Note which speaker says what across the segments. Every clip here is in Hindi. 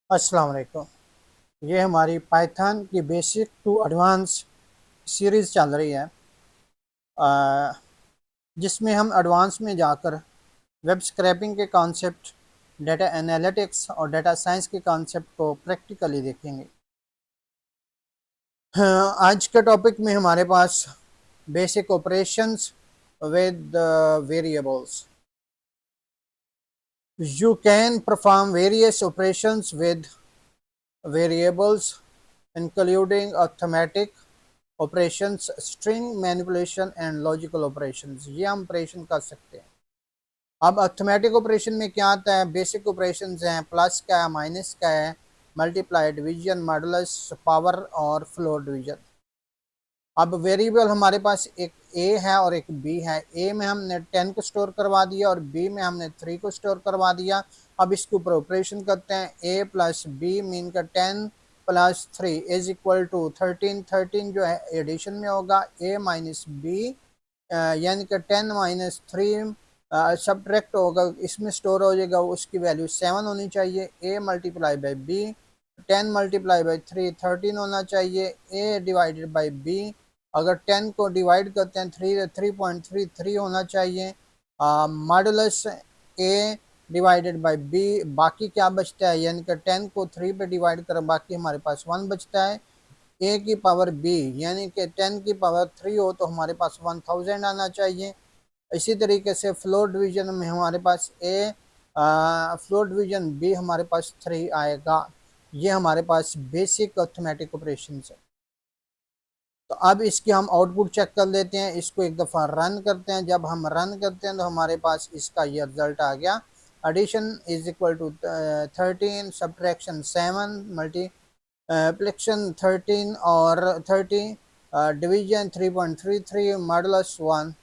Speaker 1: अस्सलाम वालेकुम। ये हमारी पाइथन की बेसिक टू एडवांस सीरीज़ चल रही है, जिसमें हम एडवांस में जाकर वेब स्क्रैपिंग के कॉन्सेप्ट, डाटा एनालिटिक्स और डाटा साइंस के कॉन्सेप्ट को प्रैक्टिकली देखेंगे। आज के टॉपिक में हमारे पास basic operations with variables. You can perform various operations with variables including arithmetic operations, string manipulation and logical operations। ये हम ऑपरेशन कर सकते हैं। अब अर्थमेटिक ऑपरेशन में क्या आता है? बेसिक ऑपरेशंस हैं, प्लस का है, माइनस का है, मल्टीप्लाई, डिवीजन, मॉडुलस, पावर और फ्लोर डिवीजन। अब वेरिएबल हमारे पास एक ए है और एक बी है। ए में हमने 10 को स्टोर करवा दिया और बी में हमने 3 को स्टोर करवा दिया। अब इसके ऊपर ऑपरेशन करते हैं। ए प्लस बी मीन का 10 प्लस 3 इज इक्वल टू 13। 13 जो है एडिशन में होगा, ए माइनस बी यानी कि 10 माइनस 3 सब्ट्रैक्ट होगा, इसमें स्टोर हो जाएगा, उसकी वैल्यू 7 होनी चाहिए। A multiply by B, 10 multiply by 3 13 होना चाहिए। ए डिवाइडेड बाई बी, अगर 10 को डिवाइड करते हैं 3.33 होना चाहिए। Modulus A divided by B, बाकी क्या बचता है? यानी कि 10 को 3 पे डिवाइड कर बाकी हमारे पास 1 बचता है। ए की पावर बी यानी कि 10 की पावर 3 हो तो हमारे पास 1000 आना चाहिए। इसी तरीके से फ्लोर डिवीजन में हमारे पास फ्लोर डिवीजन बी हमारे पास 3 आएगा। ये हमारे पास बेसिक अर्थमेटिक ऑपरेशन है। तो अब इसके हम आउटपुट चेक कर लेते हैं। इसको एक दफ़ा रन करते हैं। जब हम रन करते हैं तो हमारे पास इसका ये रिजल्ट आ गया। Addition is equal to 13, subtraction 7, multiplication 13 और 30, डिवीजन 3.33, मॉडुलस 1।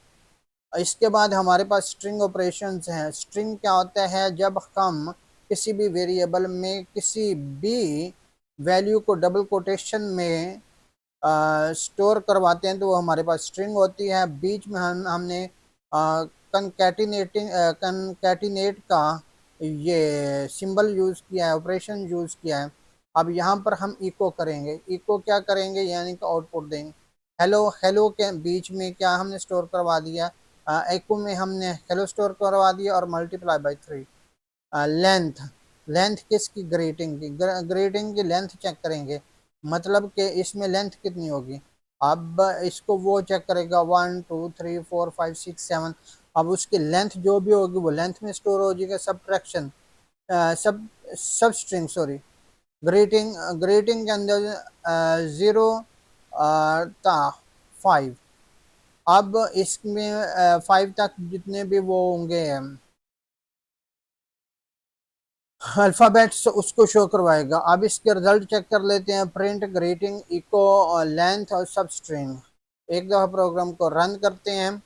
Speaker 1: इसके बाद हमारे पास स्ट्रिंग ऑपरेशंस हैं। स्ट्रिंग क्या होता है? जब हम किसी भी वेरिएबल में किसी भी वैल्यू को डबल कोटेशन में स्टोर करवाते हैं तो वो हमारे पास स्ट्रिंग होती है। बीच में हमने कंकैटिनेट का ये सिंबल यूज़ किया है, ऑपरेशन यूज़ किया है। अब यहाँ पर हम इको करेंगे। इको क्या करेंगे? यानी कि आउटपुट देंगे। हेलो, हेलो के बीच में क्या हमने स्टोर करवा दिया? इको में हमने हेलो स्टोर करवा दिया और मल्टीप्लाई बाई 3। लेंथ, लेंथ किसकी? ग्रीटिंग की। ग्रीटिंग की लेंथ चेक करेंगे, मतलब कि इसमें लेंथ कितनी होगी। अब इसको वो चेक करेगा 1 2 3 4 5 6 7। अब उसकी लेंथ जो भी होगी वो लेंथ में स्टोर हो जाएगा। सब्ट्रैक्शन सब स्ट्रिंग सॉरी, ग्रीटिंग ग्रीटिंग के अंदर 0 था 5। अब इसमें 5 तक जितने भी वो होंगे अल्फ़ाबेट्स उसको शो करवाएगा। अब इसके रिजल्ट चेक कर लेते हैं। प्रिंट, ग्रीटिंग, इको, लेंथ और सब स्ट्रिंग। एक दफ़ा प्रोग्राम को रन करते हैं।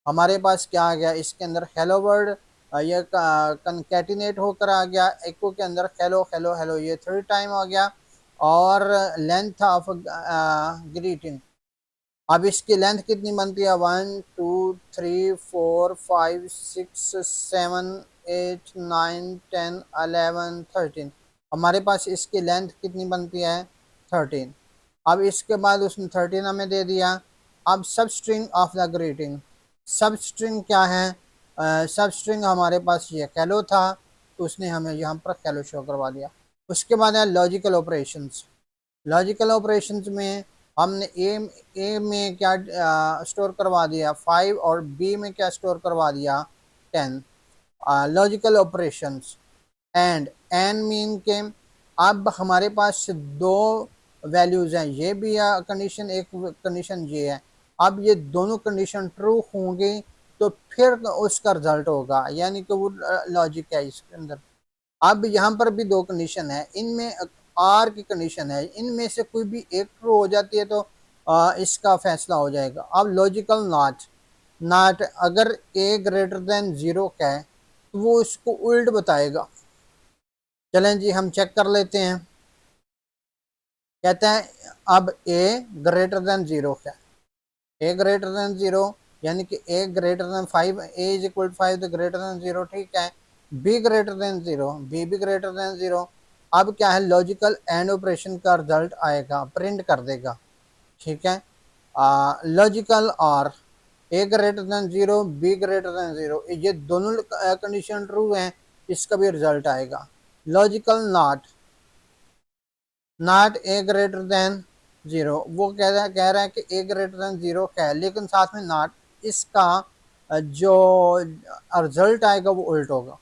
Speaker 1: हमारे पास क्या आ गया? इसके अंदर हेलो वर्ड ये कंकैटिनेट होकर आ गया। इको के अंदर हेलो हेलो हेलो ये 3 टाइम आ गया और लेंथ ऑफ ग्रीटिंग। अब इसकी लेंथ कितनी बनती है? 1 2 3 4 5 6 7 8 9 10 11 13। हमारे पास इसकी लेंथ कितनी बनती है? 13। अब इसके बाद उसने 13 हमें दे दिया। अब सब स्ट्रिंग ऑफ द ग्रीटिंग। सब स्ट्रिंग क्या है? सब स्ट्रिंग हमारे पास ये कैलो था तो उसने हमें यहाँ पर कैलो शो करवा दिया। उसके बाद है लॉजिकल ऑपरेशंस। लॉजिकल ऑपरेशंस में हमने ए में क्या स्टोर करवा दिया? 5 और बी में क्या स्टोर करवा दिया? 10। लॉजिकल ऑपरेशंस एंड एन मीन के अब हमारे पास दो वैल्यूज हैं, ये भी है कंडीशन, एक कंडीशन ये है। अब ये दोनों कंडीशन ट्रू होंगे तो फिर उसका रिजल्ट होगा, यानी कि वो लॉजिक है इसके अंदर। अब यहाँ पर भी दो कंडीशन है, इनमें आर की कंडीशन है, इनमें से कोई भी एक ट्रू हो जाती है तो इसका फैसला हो जाएगा। अब लॉजिकल नॉट, नॉट अगर ए ग्रेटर देन 0 का है तो वो इसको उल्ट बताएगा। चलें जी हम चेक कर लेते हैं। कहते हैं अब ए ग्रेटर देन 0 का है। ए ग्रेटर देन 0 यानी कि A greater than 5, A is equal to 5 तो ग्रेटर देन 0, ठीक है। बी ग्रेटर देन 0, बी भी ग्रेटर देन 0। अब क्या है, लॉजिकल एंड ऑपरेशन का रिजल्ट आएगा, प्रिंट कर देगा। ठीक है, logical or A greater than zero, B greater than zero, ये दोनों कंडीशन ट्रू हैं, इसका भी रिजल्ट आएगा। Logical not, not A greater than zero, वो कह रहा है कि ए ग्रेटर देन जीरो है, लेकिन साथ में नॉट, इसका जो रिजल्ट आएगा वो उल्ट होगा।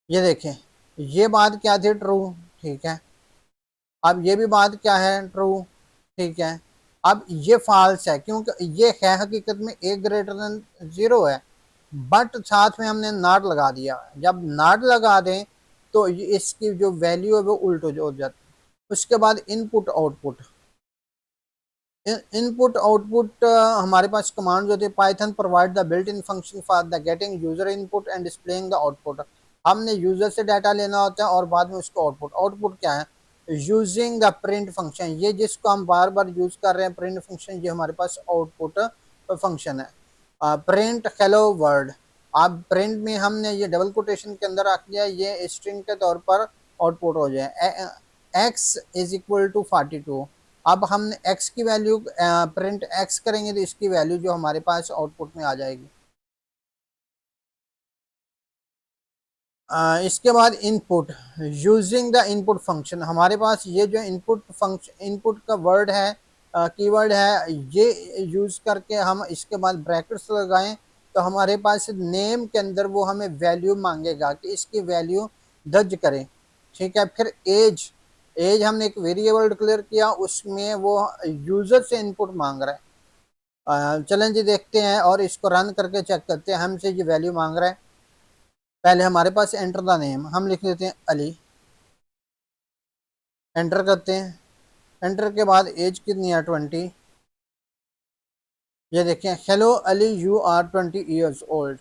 Speaker 1: ये देखें, ये बात क्या थी, ट्रू। ठीक है, अब ये भी बात क्या है, ट्रू। ठीक है, अब ये फॉल्स है, क्योंकि ये है हकीकत में ए ग्रेटर देन जीरो है, बट साथ में हमने नॉट लगा दिया। जब नॉट लगा दें तो इसकी जो वैल्यू है वो उल्ट हो जाती है। उसके बाद इनपुट आउटपुट, इनपुट आउटपुट हमारे पास कमांड होती है, Python provide the built in function for the getting user input and displaying the output. हमने यूजर से डाटा लेना होता है और बाद में उसको आउटपुट, आउटपुट क्या है, यूजिंग द प्रिंट फंक्शन, ये जिसको हम बार बार यूज कर रहे हैं प्रिंट फंक्शन, ये हमारे पास आउटपुट फंक्शन है। प्रिंट हेलो वर्ल्ड, अब प्रिंट में हमने ये डबल कोटेशन के अंदर रख दिया, ये स्ट्रिंग के तौर पर आउटपुट हो जाए, x इज इक्वल टू 42। अब हमने x की वैल्यू प्रिंट x करेंगे तो इसकी वैल्यू जो हमारे पास आउटपुट में आ जाएगी। इसके बाद input, using the input function, हमारे पास ये जो इनपुट फंक्शन, इनपुट का वर्ड है, कीवर्ड है, ये यूज करके हम इसके बाद ब्रैकेट्स लगाएं तो हमारे पास नेम के अंदर वो हमें वैल्यू मांगेगा कि इसकी वैल्यू दर्ज करें। ठीक है, फिर एज, एज हमने एक वेरिएबल डिक्लेयर किया, उसमें वो यूजर से इनपुट मांग रहा है। चलें जी देखते हैं और इसको रन करके चेक करते हैं, हमसे ये वैल्यू मांग रहा है। पहले हमारे पास एंटर द नेम, हम लिख देते हैं अली, एंटर करते हैं। एंटर के बाद एज कितनी है, 20। ये देखें, hello Ali you are 20 years old.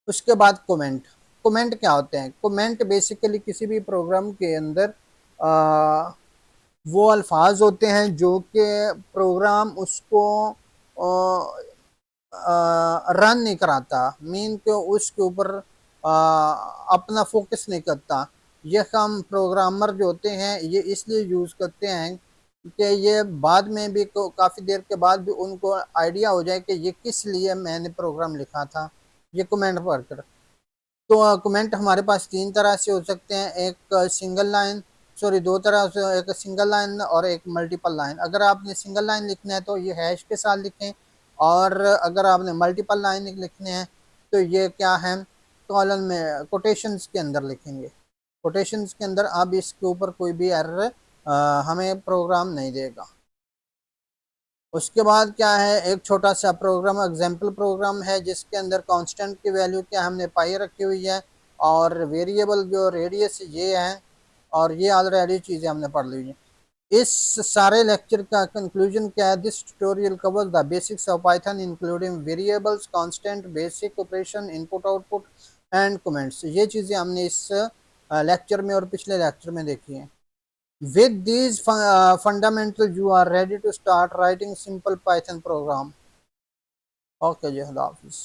Speaker 1: उसके बाद कमेंट, कमेंट क्या होते हैं, कमेंट बेसिकली किसी भी प्रोग्राम के अंदर वो अल्फाज होते हैं जो कि प्रोग्राम उसको रन नहीं कराता, मीन के उसके ऊपर अपना फोकस नहीं करता। ये हम प्रोग्रामर जो होते हैं ये इसलिए यूज़ करते हैं कि ये बाद में भी काफ़ी देर के बाद भी उनको आइडिया हो जाए कि ये किस लिए मैंने प्रोग्राम लिखा था, ये कमेंट पढ़कर। तो कमेंट हमारे पास तीन तरह से हो सकते हैं, एक सिंगल लाइन, सॉरी दो तरह से, एक सिंगल लाइन और एक मल्टीपल लाइन। अगर आपने सिंगल लाइन लिखना है तो ये हैश के साथ लिखें, और अगर आपने मल्टीपल लाइन लिखने हैं तो ये क्या है, कॉलन में कोटेशंस के अंदर लिखेंगे। कोटेशंस के अंदर अब इसके ऊपर कोई भी एरर हमें प्रोग्राम नहीं देगा। उसके बाद क्या है, एक छोटा सा प्रोग्राम, एग्जाम्पल प्रोग्राम है जिसके अंदर कांस्टेंट की वैल्यू क्या हमने पाई रखी हुई है, और वेरिएबल जो रेडियस ये है, और ये ऑलरेडी चीज़ें हमने पढ़ ली हैं। इस सारे लेक्चर का कंक्लूजन क्या है, this tutorial covers the basics of Python including variables, constant, basic operation, input output and comments. ये चीज़ें हमने इस लेक्चर में और पिछले लेक्चर में देखी हैं। With these fundamentals, you are ready to start writing simple Python program. Okay, जी, खुदा हाफिज़।